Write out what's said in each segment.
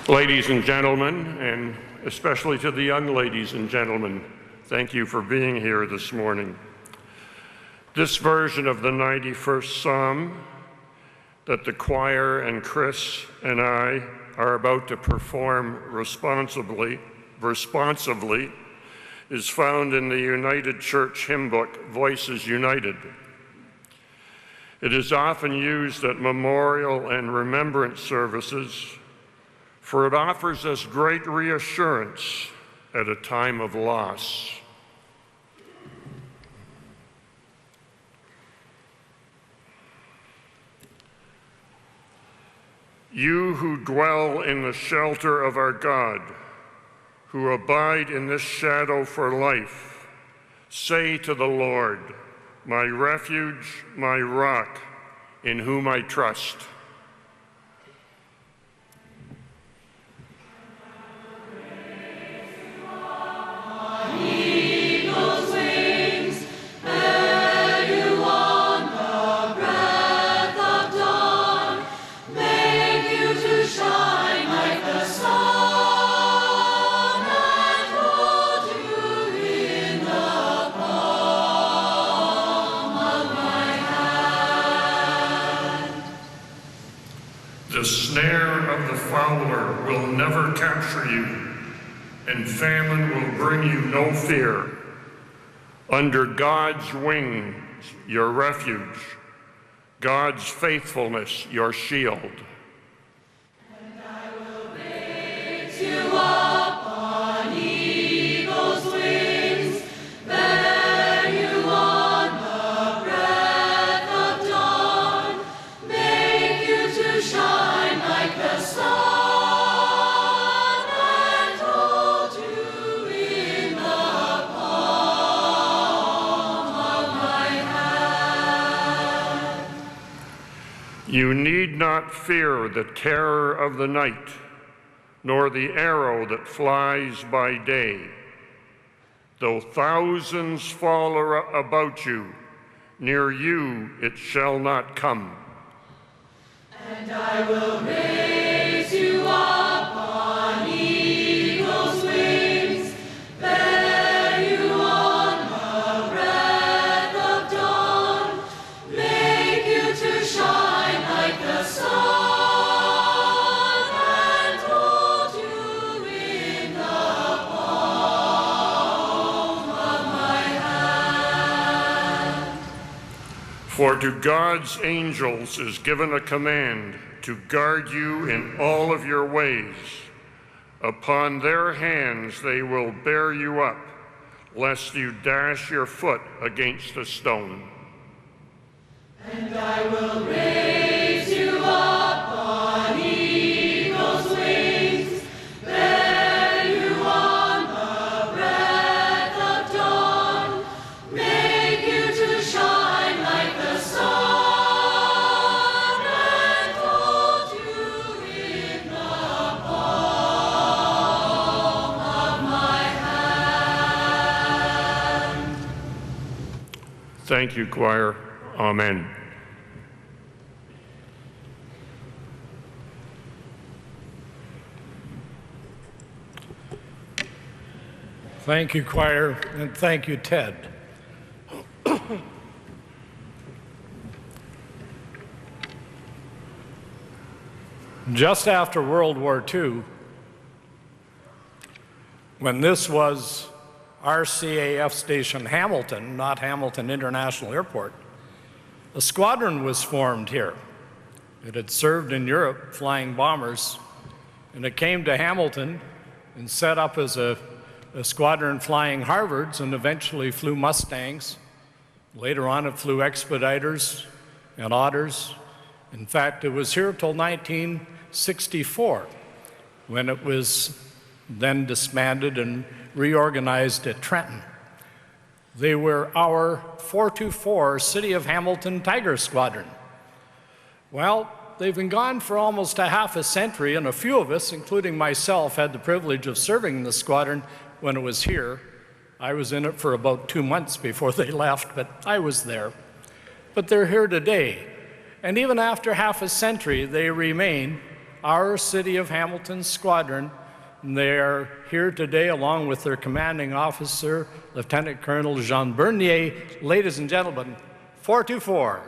Ladies and gentlemen, and especially to the young ladies and gentlemen, thank you for being here this morning. This version of the 91st Psalm that the choir and Chris and I are about to perform responsively is found in the United Church hymn book, Voices United. It is often used at memorial and remembrance services, for it offers us great reassurance at a time of loss. You who dwell in the shelter of our God, who abide in this shadow for life, say to the Lord, my refuge, my rock, in whom I trust. The snare of the fowler will never capture you, and famine will bring you no fear. Under God's wings, your refuge, God's faithfulness, your shield. And I will raise you up on eagle's wings, bear you on the breath of dawn, make you to shine like the sun, and hold you in the palm of my hand. You need not fear the terror of the night, nor the arrow that flies by day. Though thousands fall about you, near you it shall not come. And I will raise you up on eagle's wings, bear you on the breath of dawn, make you to shine like the sun, and hold you in the palm of my hand. For to God's angels is given a command to guard you in all of your ways. Upon their hands they will bear you up, lest you dash your foot against a stone. And I will raise you up on eagle's wings, bear you on the breath of dawn, make you to shine like the sun, and hold you in the palm of my hand. Thank you, choir. Amen. Thank you, choir, and thank you, Ted. Just after World War II, when this was RCAF Station Hamilton, not Hamilton International Airport, a squadron was formed here. It had served in Europe flying bombers, and it came to Hamilton and set up as a squadron flying Harvards and eventually flew Mustangs. Later on, it flew Expeditors and Otters. In fact, it was here till 1964 when it was then disbanded and reorganized at Trenton. They were our 424 City of Hamilton Tiger Squadron. Well, they've been gone for almost a half a century, and a few of us, including myself, had the privilege of serving in the squadron when it was here. I was in it for about 2 months before they left, but I was there. But they're here today. And even after half a century, they remain our City of Hamilton Squadron. And they are here today along with their commanding officer, Lieutenant Colonel Jean Bernier. Ladies and gentlemen, 424.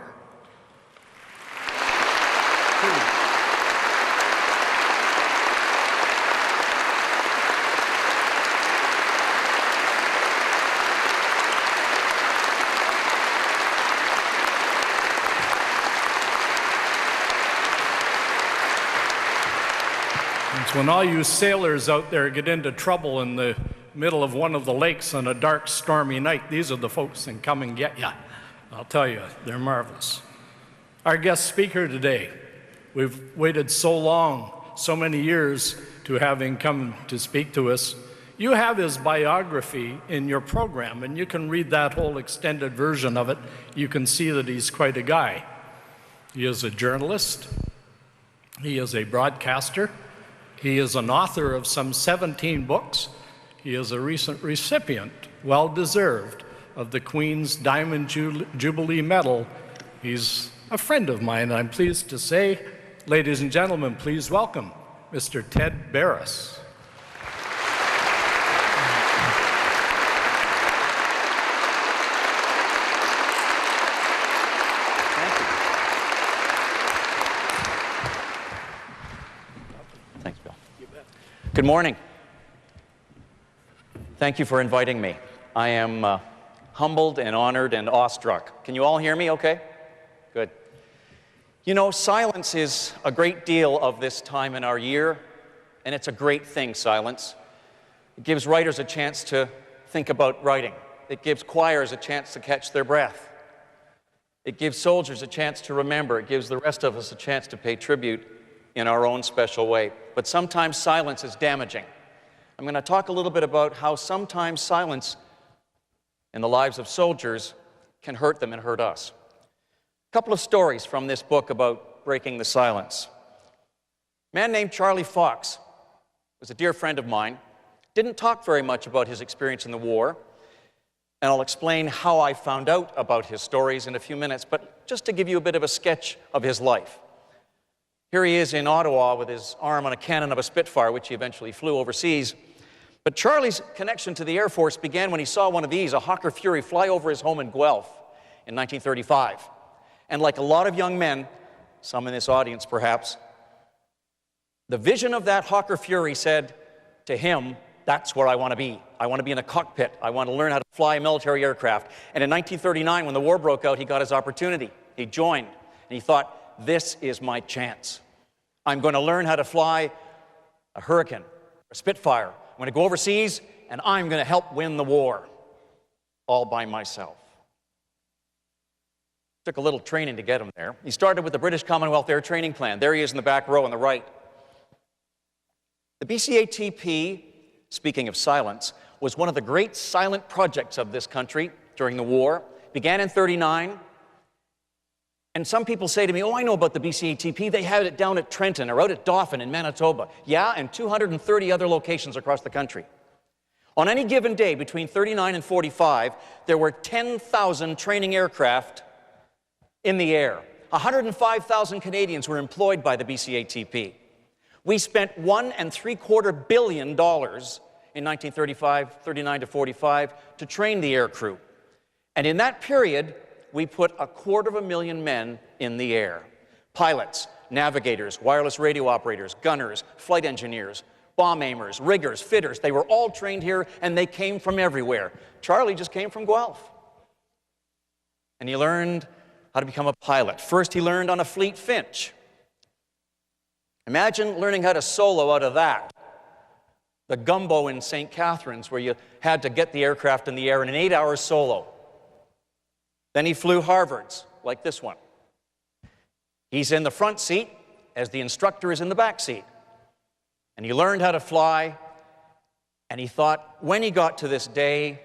When all you sailors out there get into trouble in the middle of one of the lakes on a dark, stormy night, these are the folks that come and get you. I'll tell you, they're marvelous. Our guest speaker today, we've waited so long, so many years to have him come to speak to us. You have his biography in your program, and you can read that whole extended version of it. You can see that he's quite a guy. He is a journalist. He is a broadcaster. He is an author of some 17 books. He is a recent recipient, well-deserved, of the Queen's Diamond Jubilee Medal. He's a friend of mine, I'm pleased to say. Ladies and gentlemen, please welcome Mr. Ted Barris. Good morning. Thank you for inviting me. I am humbled and honored and awestruck. Can you all hear me okay? Good. You know, silence is a great deal of this time in our year, and it's a great thing, silence. It gives writers a chance to think about writing. It gives choirs a chance to catch their breath. It gives soldiers a chance to remember. It gives the rest of us a chance to pay tribute in our own special way. But sometimes silence is damaging. I'm going to talk a little bit about how sometimes silence in the lives of soldiers can hurt them and hurt us. A couple of stories from this book about breaking the silence. A man named Charlie Fox was a dear friend of mine. Didn't talk very much about his experience in the war, and I'll explain how I found out about his stories in a few minutes, but just to give you a bit of a sketch of his life. Here he is in Ottawa with his arm on a cannon of a Spitfire, which he eventually flew overseas. But Charlie's connection to the Air Force began when he saw one of these, a Hawker Fury, fly over his home in Guelph in 1935. And like a lot of young men, some in this audience perhaps, the vision of that Hawker Fury said to him, that's where I want to be. I want to be in a cockpit. I want to learn how to fly a military aircraft. And in 1939, when the war broke out, he got his opportunity. He joined, and he thought, this is my chance. I'm going to learn how to fly a Hurricane, a Spitfire. I'm going to go overseas, and I'm going to help win the war all by myself. Took a little training to get him there. He started with the British Commonwealth Air Training Plan. There he is in the back row on the right. The BCATP, speaking of silence, was one of the great silent projects of this country during the war. Began in 1939. And some people say to me, oh, I know about the BCATP. They had it down at Trenton or out at Dauphin in Manitoba. Yeah, and 230 other locations across the country. On any given day between 39 and 45, there were 10,000 training aircraft in the air. 105,000 Canadians were employed by the BCATP. We spent $1.75 billion in 1935, 39 to 45 to train the air crew. And in that period, we put 250,000 men in the air. Pilots, navigators, wireless radio operators, gunners, flight engineers, bomb aimers, riggers, fitters. They were all trained here, and they came from everywhere. Charlie just came from Guelph. And he learned how to become a pilot. First, he learned on a Fleet Finch. Imagine learning how to solo out of that. The Gumbo in St. Catharines, where you had to get the aircraft in the air in an 8-hour solo. Then he flew Harvards, like this one. He's in the front seat as the instructor is in the back seat. And he learned how to fly, and he thought, when he got to this day,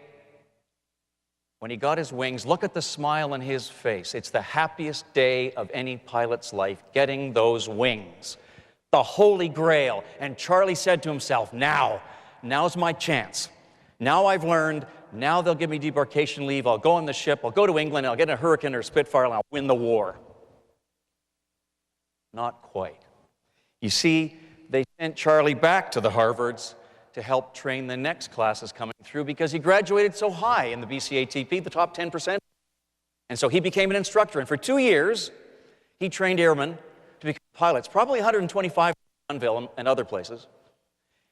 when he got his wings, look at the smile on his face. It's the happiest day of any pilot's life, getting those wings. The Holy Grail. And Charlie said to himself, now's my chance. Now I've learned. Now they'll give me debarkation leave. I'll go on the ship. I'll go to England. I'll get a Hurricane or a Spitfire, and I'll win the war. Not quite. You see, they sent Charlie back to the Harvards to help train the next classes coming through because he graduated so high in the BCATP, the top 10%. And so he became an instructor. And for 2 years, he trained airmen to become pilots, probably 125 in Dunville and other places.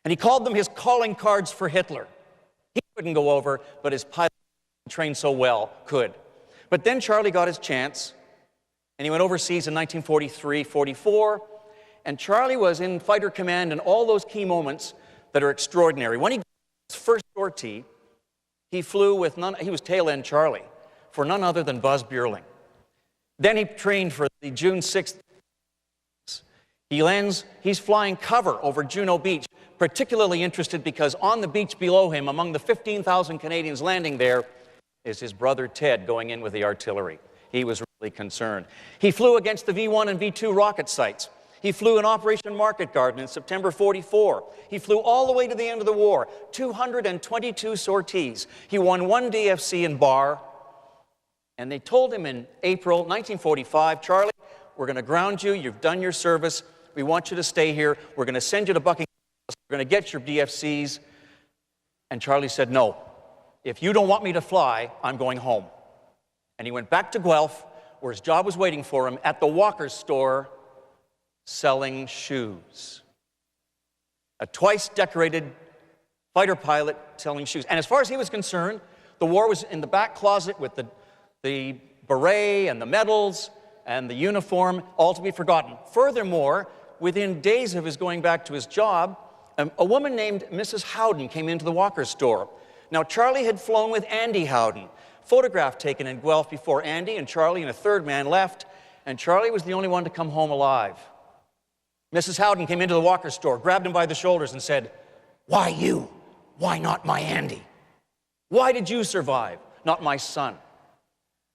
And he called them his calling cards for Hitler. He couldn't go over, but his pilot trained so well could. But then Charlie got his chance, and he went overseas in 1943, 44, and Charlie was in fighter command in all those key moments that are extraordinary. When he got his first sortie, he flew with he was tail end Charlie, for none other than Buzz Buerling. Then he trained for the June 6th. He's flying cover over Juno Beach, particularly interested because on the beach below him, among the 15,000 Canadians landing there, is his brother Ted going in with the artillery. He was really concerned. He flew against the V-1 and V-2 rocket sites. He flew in Operation Market Garden in September 44. He flew all the way to the end of the war, 222 sorties. He won 1 DFC in Bar, and they told him in April 1945, Charlie, we're going to ground you. You've done your service. We want you to stay here. We're going to send you to Buckingham. We're going to get your DFCs. And Charlie said, no. If you don't want me to fly, I'm going home. And he went back to Guelph, where his job was waiting for him, at the Walker's store, selling shoes. A twice-decorated fighter pilot selling shoes. And as far as he was concerned, the war was in the back closet with the beret and the medals and the uniform, all to be forgotten. Furthermore, within days of his going back to his job, a woman named Mrs. Howden came into the Walker's store. Now, Charlie had flown with Andy Howden. Photograph taken in Guelph before Andy and Charlie and a third man left, and Charlie was the only one to come home alive. Mrs. Howden came into the Walker's store, grabbed him by the shoulders and said, "Why you? Why not my Andy? Why did you survive, not my son?"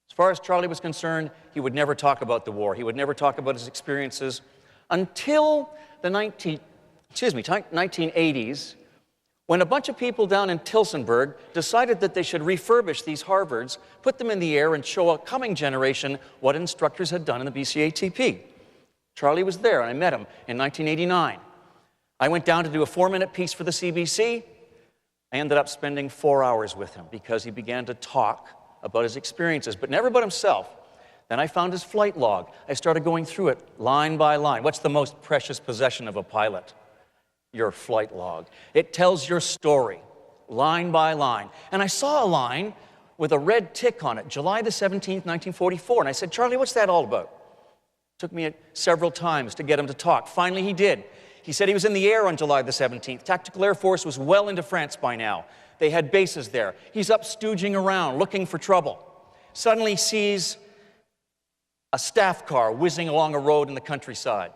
As far as Charlie was concerned, he would never talk about the war. He would never talk about his experiences until the 1980s, when a bunch of people down in Tilsonburg decided that they should refurbish these Harvards, put them in the air, and show a coming generation what instructors had done in the BCATP. Charlie was there, and I met him in 1989. I went down to do a 4-minute piece for the CBC. I ended up spending 4 hours with him because he began to talk about his experiences, but never but himself. Then I found his flight log. I started going through it line by line. What's the most precious possession of a pilot? Your flight log. It tells your story, line by line. And I saw a line with a red tick on it, July the 17th, 1944. And I said, "Charlie, what's that all about?" Took me several times to get him to talk. Finally, he did. He said he was in the air on July the 17th. Tactical Air Force was well into France by now. They had bases there. He's up stooging around, looking for trouble. Suddenly sees a staff car whizzing along a road in the countryside.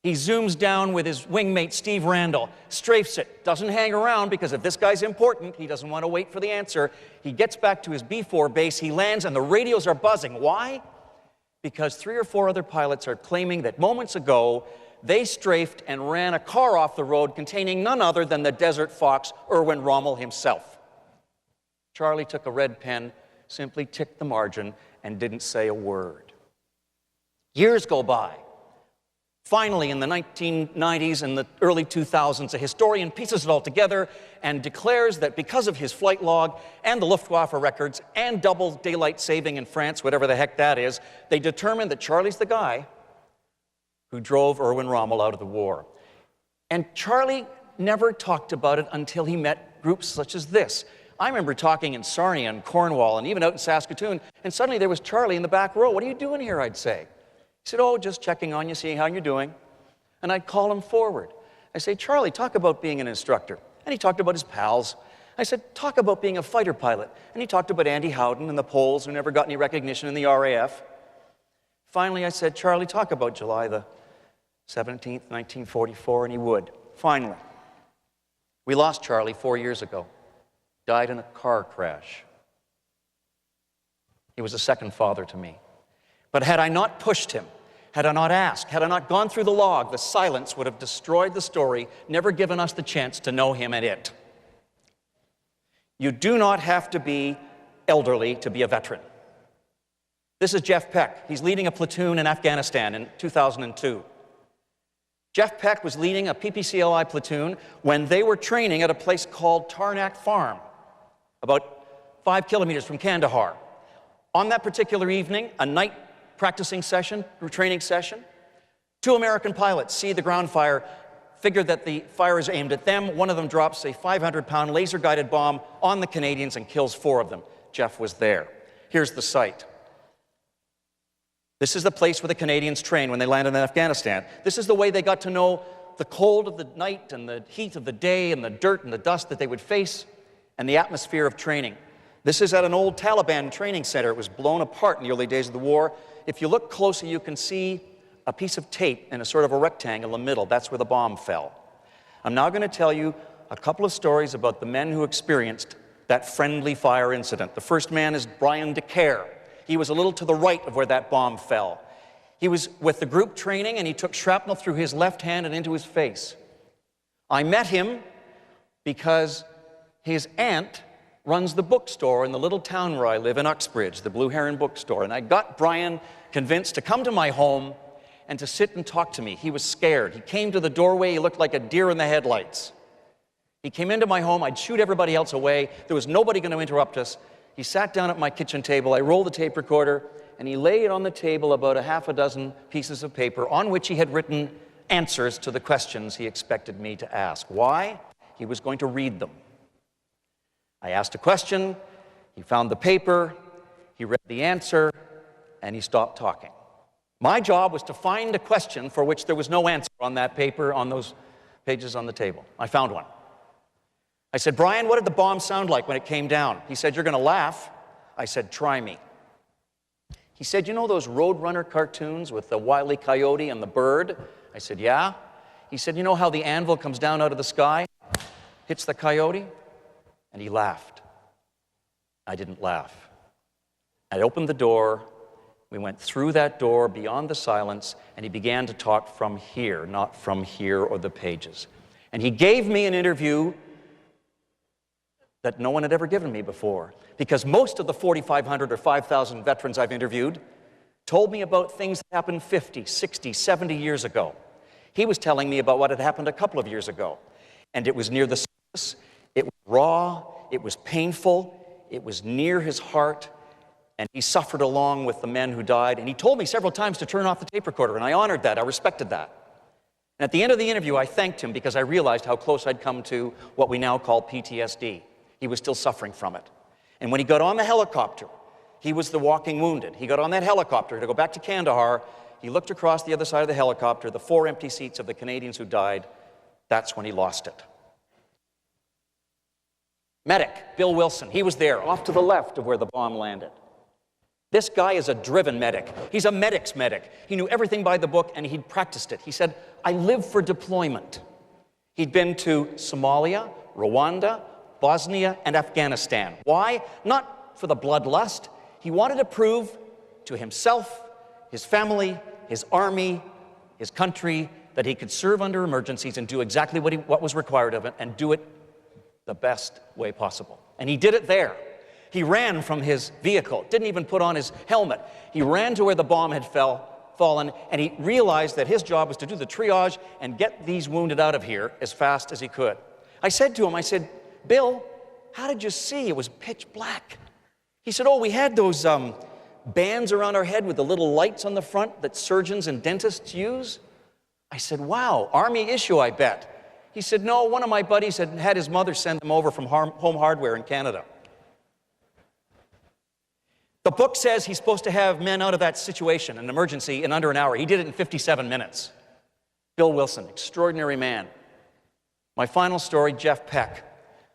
He zooms down with his wingmate, Steve Randall, strafes it, doesn't hang around because if this guy's important, he doesn't want to wait for the answer. He gets back to his B-4 base, he lands, and the radios are buzzing. Why? Because 3 or 4 other pilots are claiming that moments ago, they strafed and ran a car off the road containing none other than the Desert Fox, Erwin Rommel himself. Charlie took a red pen, simply ticked the margin, and didn't say a word. Years go by. Finally, in the 1990s and the early 2000s, a historian pieces it all together and declares that because of his flight log and the Luftwaffe records and double daylight saving in France, whatever the heck that is, they determined that Charlie's the guy who drove Erwin Rommel out of the war. And Charlie never talked about it until he met groups such as this. I remember talking in Sarnia and Cornwall and even out in Saskatoon, and suddenly there was Charlie in the back row. "What are you doing here?" I'd say. He said, "Oh, just checking on you, seeing how you're doing." And I'd call him forward. I say, "Charlie, talk about being an instructor." And he talked about his pals. I said, "Talk about being a fighter pilot." And he talked about Andy Howden and the Poles who never got any recognition in the RAF. Finally, I said, "Charlie, talk about July the 17th, 1944, and he would. Finally. We lost Charlie 4 years ago. Died in a car crash. He was a second father to me. But had I not pushed him, had I not asked, had I not gone through the log, the silence would have destroyed the story, never given us the chance to know him and it. You do not have to be elderly to be a veteran. This is Jeff Peck. He's leading a platoon in Afghanistan in 2002. Jeff Peck was leading a PPCLI platoon when they were training at a place called Tarnak Farm, about 5 kilometers from Kandahar. On that particular evening, a night practicing session, training session, 2 American pilots see the ground fire, figure that the fire is aimed at them. One of them drops a 500-pound laser-guided bomb on the Canadians and kills 4 of them. Jeff was there. Here's the site. This is the place where the Canadians trained when they landed in Afghanistan. This is the way they got to know the cold of the night and the heat of the day and the dirt and the dust that they would face and the atmosphere of training. This is at an old Taliban training center. It was blown apart in the early days of the war. If you look closely, you can see a piece of tape in a sort of a rectangle in the middle. That's where the bomb fell. I'm now going to tell you a couple of stories about the men who experienced that friendly fire incident. The first man is Brian DeCare. He was a little to the right of where that bomb fell. He was with the group training, and he took shrapnel through his left hand and into his face. I met him because his aunt runs the bookstore in the little town where I live in Uxbridge, the Blue Heron bookstore. And I got Brian convinced to come to my home and to sit and talk to me. He was scared. He came to the doorway. He looked like a deer in the headlights. He came into my home. I'd shoot everybody else away. There was nobody going to interrupt us. He sat down at my kitchen table. I rolled the tape recorder, and he laid on the table about a half a dozen pieces of paper on which he had written answers to the questions he expected me to ask. Why? He was going to read them. I asked a question. He found the paper. He read the answer, and he stopped talking. My job was to find a question for which there was no answer on that paper, on those pages on the table. I found one. I said, Brian, what did the bomb sound like when it came down? He said, you're going to laugh. I said, try me. He said, you know those Roadrunner cartoons with the Wile E. Coyote and the bird? I said, yeah. He said, you know how the anvil comes down out of the sky, hits the coyote? And he laughed. I didn't laugh. I opened the door. We went through that door beyond the silence, and he began to talk from here, not from here or the pages. And he gave me an interview that no one had ever given me before, because most of the 4,500 or 5,000 veterans I've interviewed told me about things that happened 50, 60, 70 years ago. He was telling me about what had happened a couple of years ago, and it was near the surface, it was raw, it was painful, it was near his heart, and he suffered along with the men who died, and he told me several times to turn off the tape recorder, and I honored that, I respected that. And at the end of the interview, I thanked him because I realized how close I'd come to what we now call PTSD. He was still suffering from it. And when he got on the helicopter, he was the walking wounded. He got on that helicopter to go back to Kandahar. He looked across the other side of the helicopter, the 4 empty seats of the Canadians who died. That's when he lost it. Medic, Bill Wilson, he was there, off to the left of where the bomb landed. This guy is a driven medic. He's a medic's medic. He knew everything by the book, and he'd practiced it. He said, I live for deployment. He'd been to Somalia, Rwanda, Bosnia, and Afghanistan. Why? Not for the bloodlust. He wanted to prove to himself, his family, his army, his country, that he could serve under emergencies and do exactly what was required of it, and do it the best way possible. And he did it there. He ran from his vehicle, didn't even put on his helmet. He ran to where the bomb had fallen, and he realized that his job was to do the triage and get these wounded out of here as fast as he could. I said to him, I said, Bill, how did you see? It was pitch black. He said, oh, we had those bands around our head with the little lights on the front that surgeons and dentists use. I said, wow, Army issue, I bet. He said, no, one of my buddies had his mother send them over from Home Hardware in Canada. The book says he's supposed to have men out of that situation, an emergency, in under an hour. He did it in 57 minutes. Bill Wilson, extraordinary man. My final story, Jeff Peck.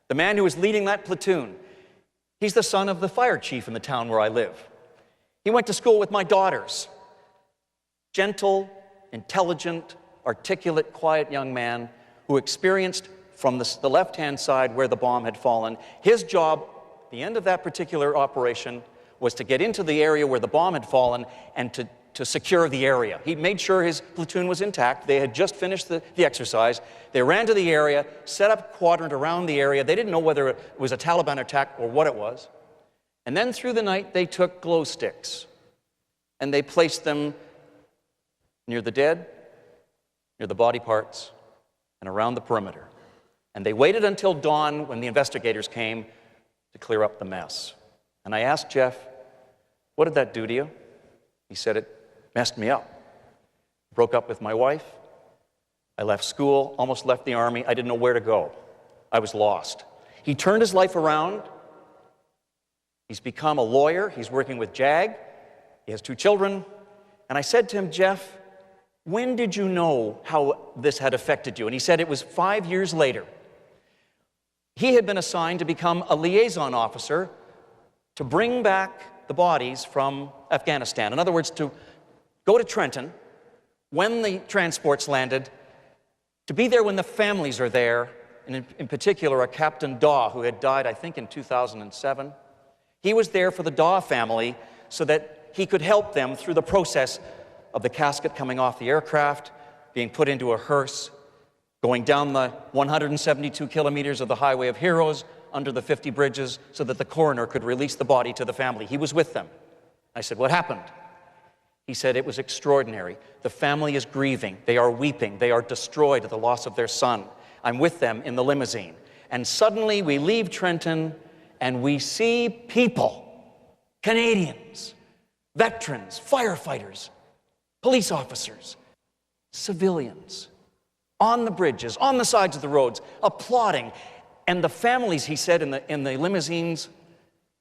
The man who was leading that platoon, he's the son of the fire chief in the town where I live. He went to school with my daughters. Gentle, intelligent, articulate, quiet young man who experienced from the left-hand side where the bomb had fallen. His job, at the end of that particular operation, was to get into the area where the bomb had fallen and to secure the area. He made sure his platoon was intact. They had just finished the exercise. They ran to the area, set up a quadrant around the area. They didn't know whether it was a Taliban attack or what it was. And then through the night, they took glow sticks and they placed them near the dead, near the body parts and around the perimeter. And they waited until dawn when the investigators came to clear up the mess. And I asked Jeff, "What did that do to you?" He said, "It messed me up. Broke up with my wife. I left school, almost left the Army. I didn't know where to go. I was lost." He turned his life around. He's become a lawyer. He's working with JAG. He has 2 children. And I said to him, "Jeff, when did you know how this had affected you?" And he said it was 5 years later. He had been assigned to become a liaison officer to bring back the bodies from Afghanistan. In other words, to go to Trenton when the transports landed, to be there when the families are there, and in particular a Captain Daw who had died, I think, in 2007. He was there for the Daw family so that he could help them through the process of the casket coming off the aircraft, being put into a hearse, going down the 172 kilometers of the Highway of Heroes, under the 50 bridges, so that the coroner could release the body to the family. He was with them. I said, "What happened?" He said, "It was extraordinary. The family is grieving. They are weeping. They are destroyed at the loss of their son. I'm with them in the limousine. And suddenly we leave Trenton and we see people, Canadians, veterans, firefighters, police officers, civilians, on the bridges, on the sides of the roads, applauding. And the families," he said, in the limousines,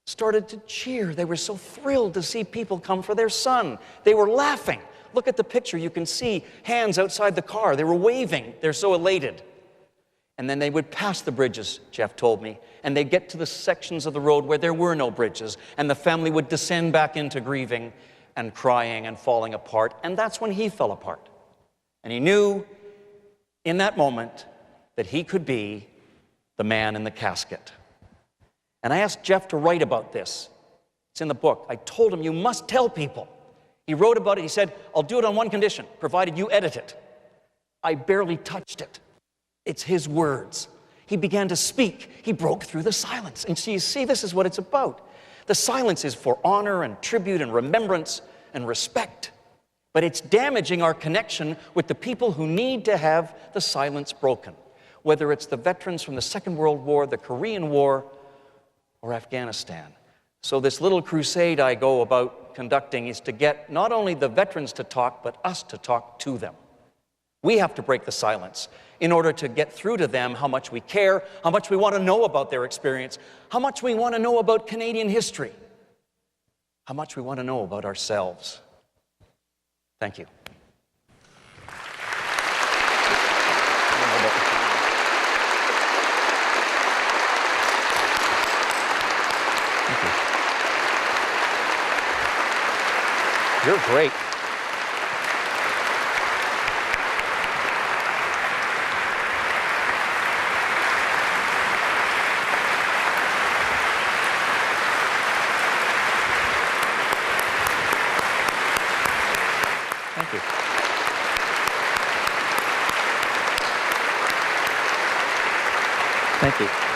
started to cheer. They were so thrilled to see people come for their son. They were laughing. Look at the picture. You can see hands outside the car. They were waving. They're so elated. And then they would pass the bridges, Jeff told me, and they'd get to the sections of the road where there were no bridges, and the family would descend back into grieving and crying and falling apart. And that's when he fell apart. And he knew in that moment that he could be the man in the casket. And I asked Jeff to write about this. It's in the book. I told him, "You must tell people." He wrote about it. He said, "I'll do it on one condition, provided you edit it." I barely touched it. It's his words. He began to speak. He broke through the silence. And so you see, this is what it's about. The silence is for honor and tribute and remembrance and respect. But it's damaging our connection with the people who need to have the silence broken, whether it's the veterans from the Second World War, the Korean War, or Afghanistan. So this little crusade I go about conducting is to get not only the veterans to talk, but us to talk to them. We have to break the silence in order to get through to them how much we care, how much we want to know about their experience, how much we want to know about Canadian history, how much we want to know about ourselves. Thank you. You're great. Thank you. Thank you.